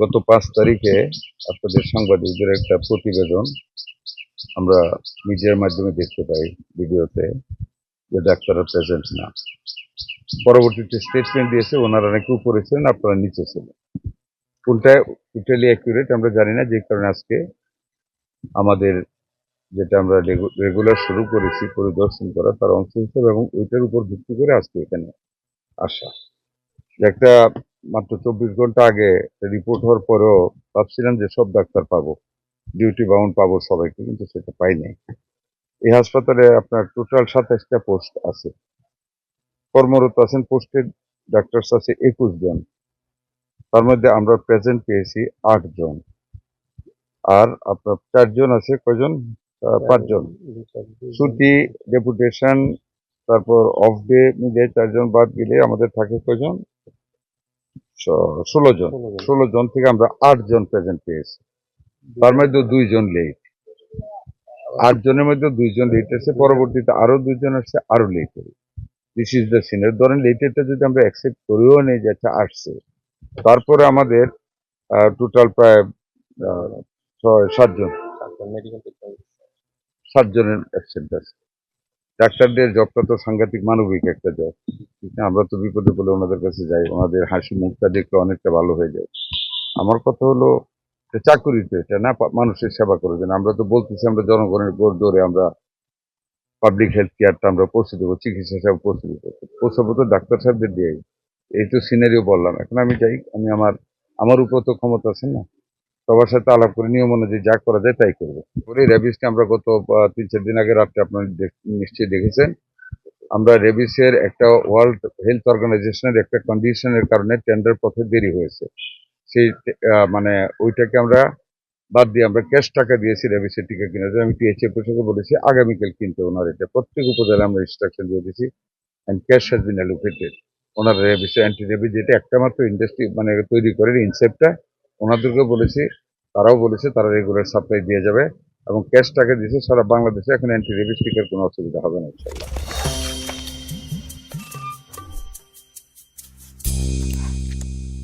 গত 5 তারিখে আপনাদের সাংবাদিকদের একটা প্রতিবেদন আমরা মিডিয়ার মাধ্যমে দেখতে পাই ভিডিওতে, যে ডাক্তাররা প্রেজেন্ট না। পরবর্তীতে স্টেটমেন্ট দিয়েছে ওনারা নাকি উপরে ছিলেন, আপনারা নিচে ছিলেন। কোনটা টোটালি অ্যাকুরেট আমরা জানি না, যে কারণে আজকে আমাদের যেটা আমরা রেগুলার শুরু করেছি পরিদর্শন করা, তার অংশ হিসেবে এবং ওইটার উপর ভিত্তি করে আজকে এখানে আসা। একটা মাত্র 24 ঘন্টা আগে রিপোর্ট হওয়ার পরেও ভাবছিলাম যে সব ডাক্তার পাবো, ডিউটি বাউন্ড পাবো সবাইকে, কিন্তু সেটা পাইনি। এই হাসপাতালে আপনার টোটাল 27টা পোস্ট আছে, কর্মরত আছেন পোস্টেড ডাক্তার আছে 21 জন, তার মধ্যে আমরা প্রেজেন্ট পেয়েছি 8 জন, আর আপনার 4 জন আছে কয়জন, 5 জন ছুটি, ডেপুটেশন, তারপর অফ ডে মিলে 4 জন বাদ দিলে আমাদের থাকে কয়জন, 16 জন। 16 জন থেকে আমরা 8 জন প্রেজেন্ট পেয়েছি, তার মধ্যে 2 জন লেট। 8 জনের মধ্যে 2 জন লেট আছে, পরবর্তীতে আরো 2 জন আসছে আরো লেট হবে। This is the scenery. ধরেন লেটেরটা যদি আমরা অ্যাকসেপ্ট করেও নেই যে আচ্ছা আসছে, তারপরে আমাদের টোটাল প্রায় 7 জন, 7 জনের অ্যাবসেন্ট আছে। ডাক্তারদের জবটা তো সাংঘাতিক মানবিক একটা জব, আমরা তো বিপদে বলে ওনাদের কাছে যাই, ওনাদের হাসি মুখটা দেখলে অনেকটা ভালো হয়ে যায়। আমার কথা হলো চাকুরি তো এটা না, মানুষের সেবা করে দেন। আমরা তো বলতেছি আমরা জনগণের গোড় ধরে আমরা পাবলিক হেলথ কেয়ারটা আমরা পৌঁছে দেবো, চিকিৎসা সেবা পৌঁছে দেবো, পৌঁছাবো তো ডাক্তার সাহেবদের দিয়ে। এই তো সিনারিও বললাম, এখন আমি যাই, আমি আমার উপর তো ক্ষমতা আছে না, সবার সাথে আলাপ করে নিয়ম অনুযায়ী যা করা যায় তাই করবো। করে রেবিসকে আমরা গত 3-4 দিন আগে রাত্রে আপনারা নিশ্চয়ই দেখেছেন, আমরা রেবিসের একটা ওয়ার্ল্ড হেলথ অর্গানাইজেশনের একটা কন্ডিশনের কারণে টেন্ডার পথে দেরি হয়েছে, সেই মানে ওইটাকে আমরা বাদ দিয়ে আমরা ক্যাশ টাকা দিয়েছি রেবিসের টিকা কেনার জন্য। আমি টিএচএ প্রশাসকে বলেছি আগামীকাল কিনতে, ওনার এটা প্রত্যেক উপজেলায় আমরা ইনস্ট্রাকশন দিয়ে দিয়েছি, and cash has been allocated. Owner rabies anti rabies যেটা একটা মাত্র ইন্ডাস্ট্রি মানে তৈরি করে ইনসেপ্টটা, ওনাদেরকেও বলেছি, তারাও বলেছে তারা রেগুলার সাপ্লাই দিয়ে যাবে, এবং ক্যাশ টাকা দিয়েছে সারা বাংলাদেশে। এখন অ্যান্টি রেবিস টিকার কোনো অসুবিধা হবে না ইনশাল্লাহ।